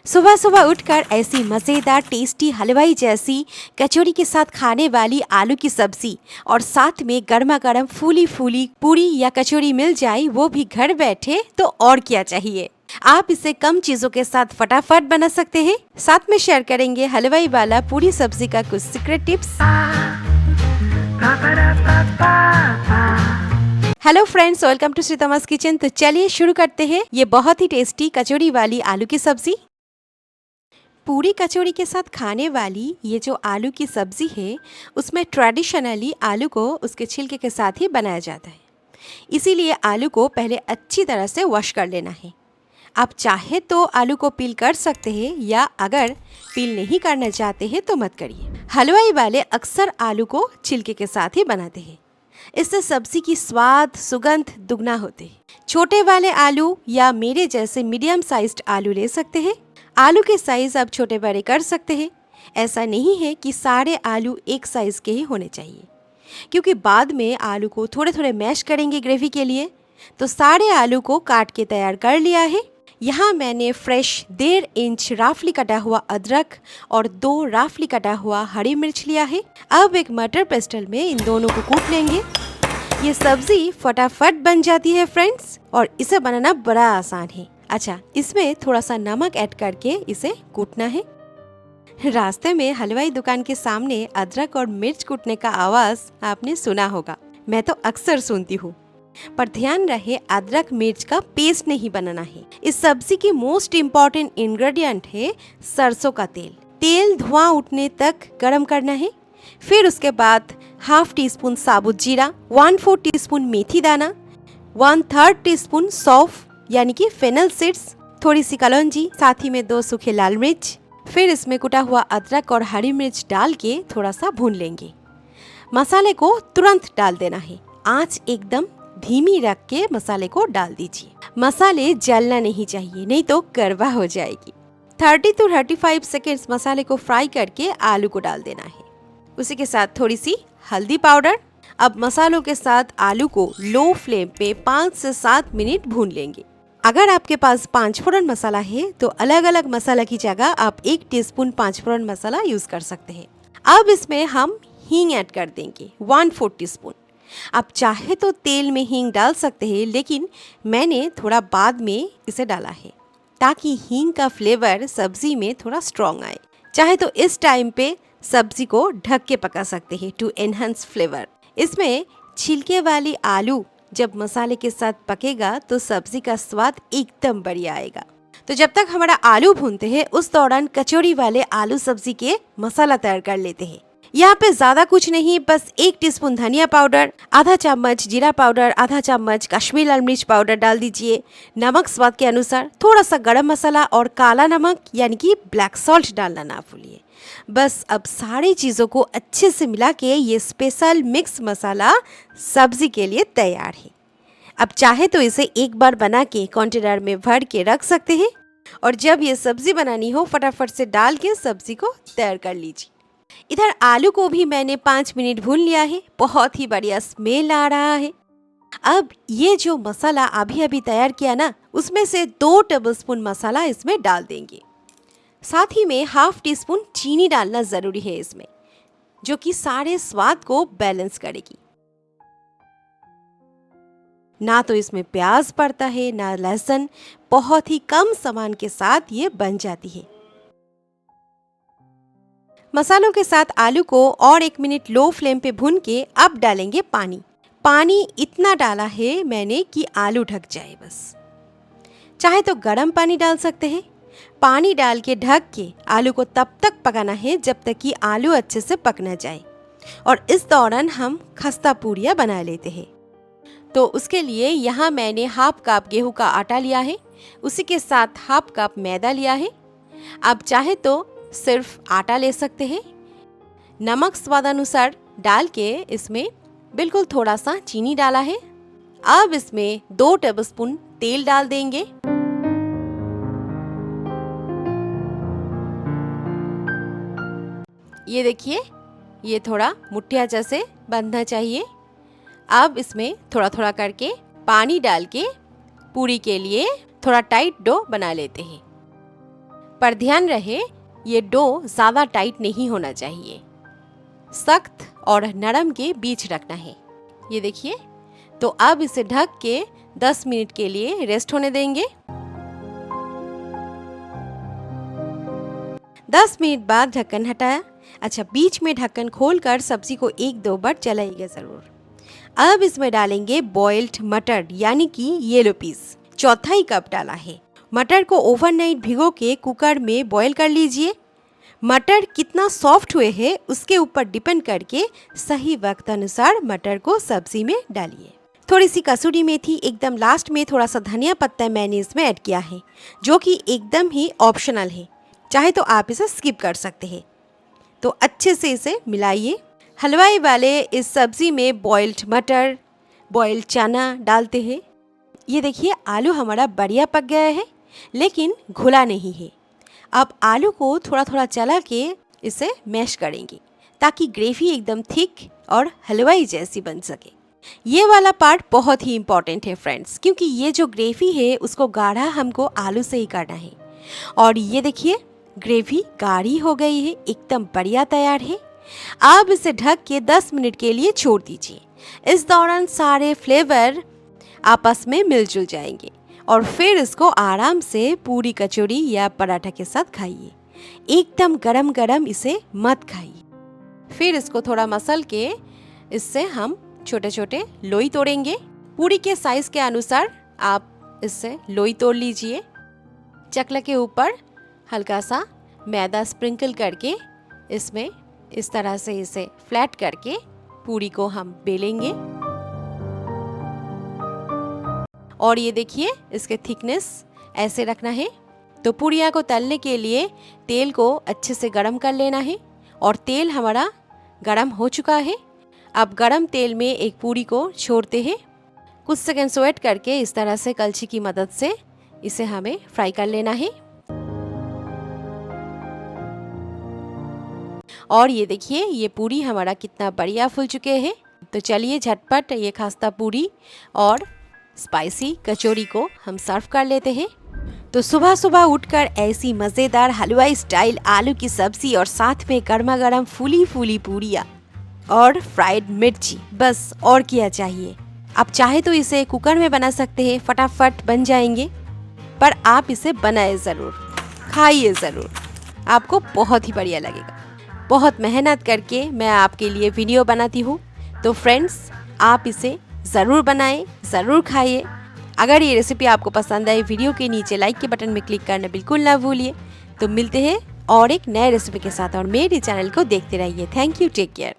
सुबह सुबह उठकर ऐसी मज़ेदार टेस्टी हलवाई जैसी कचौड़ी के साथ खाने वाली आलू की सब्जी और साथ में गर्मा गर्म फूली फूली पूरी या कचौड़ी मिल जाए, वो भी घर बैठे, तो और क्या चाहिए। आप इसे कम चीज़ों के साथ फटाफट बना सकते हैं। साथ में शेयर करेंगे हलवाई वाला पूरी सब्जी का कुछ secret tips. Hello friends, welcome to Shritama's kitchen. तो चलिए शुरू करते हैं ये बहुत ही टेस्टी कचौड़ी वाली आलू की सब्जी। पूरी कचौड़ी के साथ खाने वाली ये जो आलू की सब्ज़ी है, उसमें ट्रेडिशनली आलू को उसके छिलके के साथ ही बनाया जाता है। इसीलिए आलू को पहले अच्छी तरह से वॉश कर लेना है। आप चाहे तो आलू को पील कर सकते हैं, या अगर पील नहीं करना चाहते हैं तो मत करिए। हलवाई वाले अक्सर आलू को छिलके के साथ ही बनाते हैं। इससे सब्ज़ी की स्वाद सुगंध दुगना होते हैं। छोटे वाले आलू या मेरे जैसे मीडियम साइज्ड आलू ले सकते हैं। आलू के साइज़ आप छोटे बड़े कर सकते हैं। ऐसा नहीं है कि सारे आलू एक साइज़ के ही होने चाहिए, क्योंकि बाद में आलू को थोड़े थोड़े मैश करेंगे ग्रेवी के लिए। तो सारे आलू को काट के तैयार कर लिया है। यहाँ मैंने फ्रेश 1.5 इंच राफली कटा हुआ अदरक और 2 राफली कटा हुआ हरी मिर्च लिया है। अब एक मटर पेस्टल में इन दोनों को कूट लेंगे। ये सब्ज़ी फटाफट बन जाती है फ्रेंड्स, और इसे बनाना बड़ा आसान है। अच्छा, इसमें थोड़ा सा नमक ऐड करके इसे कूटना है। रास्ते में हलवाई दुकान के सामने अदरक और मिर्च कूटने का आवाज़ आपने सुना होगा। मैं तो अक्सर सुनती हूँ, पर ध्यान रहे अदरक मिर्च का पेस्ट नहीं बनाना है। इस सब्जी की मोस्ट इम्पॉर्टेंट इंग्रेडिएंट है सरसों का तेल। तेल धुआं उठने तक गरम करना है। फिर उसके बाद ½ टीस्पून साबुत जीरा, 1/4 टीस्पून मेथी दाना, 1/3 टीस्पून सौंफ यानी कि फेनल सीड्स, थोड़ी सी कलौंजी, साथ ही में 2 सूखे लाल मिर्च। फिर इसमें कुटा हुआ अदरक और हरी मिर्च डाल के थोड़ा सा भून लेंगे। मसाले को तुरंत डाल देना है। आंच एकदम धीमी रख के मसाले को डाल दीजिए। मसाले जलना नहीं चाहिए, नहीं तो कड़वा हो जाएगी। 30 to 35 सेकेंड्स मसाले को फ्राई करके आलू को डाल देना है। उसी के साथ थोड़ी सी हल्दी पाउडर। अब मसालों के साथ आलू को लो फ्लेम पे 5 से 7 मिनट भून लेंगे। अगर आपके पास 5 फोड़न मसाला है तो अलग अलग मसाला की जगह आप 1 टीस्पून 5 फोड़न मसाला यूज कर सकते हैं। अब इसमें हम हींग ऐड कर देंगे, 1/4 टीस्पून। आप चाहे तो तेल में हींग डाल सकते हैं, लेकिन मैंने थोड़ा बाद में इसे डाला है ताकि हींग का फ्लेवर सब्जी में थोड़ा स्ट्रॉन्ग आए। चाहे तो इस टाइम पे सब्जी को ढक के पका सकते हैं टू एनहांस फ्लेवर। इसमें छिलके वाली आलू जब मसाले के साथ पकेगा तो सब्जी का स्वाद एकदम बढ़िया आएगा। तो जब तक हमारा आलू भूनते हैं, उस दौरान कचौड़ी वाले आलू सब्जी के मसाला तैयार कर लेते हैं। यहाँ पे ज्यादा कुछ नहीं, बस 1 टीस्पून धनिया पाउडर, आधा चम्मच जीरा पाउडर, आधा चम्मच कश्मीरी लाल मिर्च पाउडर डाल दीजिए, नमक स्वाद के अनुसार, थोड़ा सा गरम मसाला और काला नमक यानी कि ब्लैक सॉल्ट डालना ना भूलिए। बस अब सारी चीज़ों को अच्छे से मिला के ये स्पेशल मिक्स मसाला सब्जी के लिए तैयार है। अब चाहे तो इसे एक बार बना के कंटेनर में भर के रख सकते हैं, और जब ये सब्जी बनानी हो फटाफट से डाल के सब्जी को तैयार कर लीजिए। इधर आलू को भी मैंने 5 मिनट भून लिया है। बहुत ही बढ़िया स्मेल आ रहा है। अब ये जो मसाला अभी अभी तैयार किया ना, उसमें से 2 टेबलस्पून मसाला इसमें डाल देंगे। साथ ही में ½ टीस्पून चीनी डालना ज़रूरी है इसमें, जो कि सारे स्वाद को बैलेंस करेगी। ना तो इसमें प्याज पड़ता है ना लहसुन, बहुत ही कम सामान के साथ ये बन जाती है। मसालों के साथ आलू को और 1 मिनट लो फ्लेम पे भून के अब डालेंगे पानी। पानी इतना डाला है मैंने कि आलू ढक जाए बस। चाहे तो गर्म पानी डाल सकते हैं। पानी डाल के ढक के आलू को तब तक पकाना है जब तक कि आलू अच्छे से पक ना जाए, और इस दौरान हम खस्ता पूरियाँ बना लेते हैं। तो उसके लिए यहाँ मैंने ½ कप गेहूं का आटा लिया है, उसी के साथ ½ कप मैदा लिया है। आप चाहे तो सिर्फ आटा ले सकते हैं। नमक स्वादानुसार डाल के इसमें बिल्कुल थोड़ा सा चीनी डाला है। अब इसमें 2 टेबलस्पून तेल डाल देंगे। ये देखिए, ये थोड़ा मुठिया जैसे बनना चाहिए। अब इसमें थोड़ा थोड़ा करके पानी डाल के पूरी के लिए थोड़ा टाइट डो बना लेते हैं। पर ध्यान रहे ये डो ज़्यादा टाइट नहीं होना चाहिए, सख्त और नरम के बीच रखना है। ये देखिए, तो अब इसे ढक के 10 मिनट के लिए रेस्ट होने देंगे। 10 मिनट बाद ढक्कन हटाया। अच्छा, बीच में ढक्कन खोलकर सब्जी को 1-2 बार चलाइएगा ज़रूर। अब इसमें डालेंगे बॉइल्ड मटर यानी कि येलो पीस। 1/4 कप डाला है। मटर को ओवरनाइट भिगो के कुकर में बॉईल कर लीजिए। मटर कितना सॉफ्ट हुए हैं उसके ऊपर डिपेंड करके सही वक्त अनुसार मटर को सब्जी में डालिए। थोड़ी सी कसूरी मेथी एकदम लास्ट में, थोड़ा सा धनिया पत्ता मैंने इसमें ऐड किया है, जो कि एकदम ही ऑप्शनल है, चाहे तो आप इसे स्किप कर सकते हैं। तो अच्छे से इसे मिलाइए। हलवाई वाले इस सब्ज़ी में बॉइल्ड मटर, बॉइल्ड चना डालते हैं। ये देखिए, आलू हमारा बढ़िया पक गया है, लेकिन घुला नहीं है। अब आलू को थोड़ा थोड़ा चला के इसे मैश करेंगे ताकि ग्रेवी एकदम थिक और हलवाई जैसी बन सके। ये वाला पार्ट बहुत ही इम्पॉर्टेंट है फ्रेंड्स, क्योंकि ये जो ग्रेवी है उसको गाढ़ा हमको आलू से ही करना है। और ये देखिए, ग्रेवी गाढ़ी हो गई है, एकदम बढ़िया तैयार है। अब इसे ढक के 10 मिनट के लिए छोड़ दीजिए। इस दौरान सारे फ्लेवर आपस में मिलजुल जाएंगे और फिर इसको आराम से पूरी कचौड़ी या पराठा के साथ खाइए। एकदम गरम गरम इसे मत खाइए। फिर इसको थोड़ा मसल के इससे हम छोटे छोटे लोई तोड़ेंगे। पूरी के साइज के अनुसार आप इससे लोई तोड़ लीजिए। चकला के ऊपर हल्का सा मैदा स्प्रिंकल करके इसमें इस तरह से इसे फ्लैट करके पूरी को हम बेलेंगे। और ये देखिए, इसके थिकनेस ऐसे रखना है। तो पूरियाँ को तलने के लिए तेल को अच्छे से गरम कर लेना है और तेल हमारा गरम हो चुका है। अब गरम तेल में एक पूरी को छोड़ते हैं। कुछ सेकंड वेट करके इस तरह से कलछी की मदद से इसे हमें फ्राई कर लेना है। और ये देखिए, ये पूरी हमारा कितना बढ़िया फूल चुके हैं। तो चलिए झटपट ये खस्ता पूरी और स्पाइसी कचौरी को हम सर्व कर लेते हैं। तो सुबह सुबह उठकर ऐसी मज़ेदार हलवाई स्टाइल आलू की सब्जी और साथ में गर्मा गर्म फूली फूली पूरियाँ और फ्राइड मिर्ची, बस और क्या चाहिए। आप चाहे तो इसे कुकर में बना सकते हैं, फटाफट बन जाएंगे। पर आप इसे बनाए ज़रूर, खाइए ज़रूर, आपको बहुत ही बढ़िया लगेगा। बहुत मेहनत करके मैं आपके लिए वीडियो बनाती हूँ। तो फ्रेंड्स, आप इसे ज़रूर बनाएं, ज़रूर खाइए। अगर ये रेसिपी आपको पसंद आए, वीडियो के नीचे लाइक के बटन में क्लिक करना बिल्कुल ना भूलिए। तो मिलते हैं और एक नए रेसिपी के साथ और मेरे चैनल को देखते रहिए। Thank you, take care.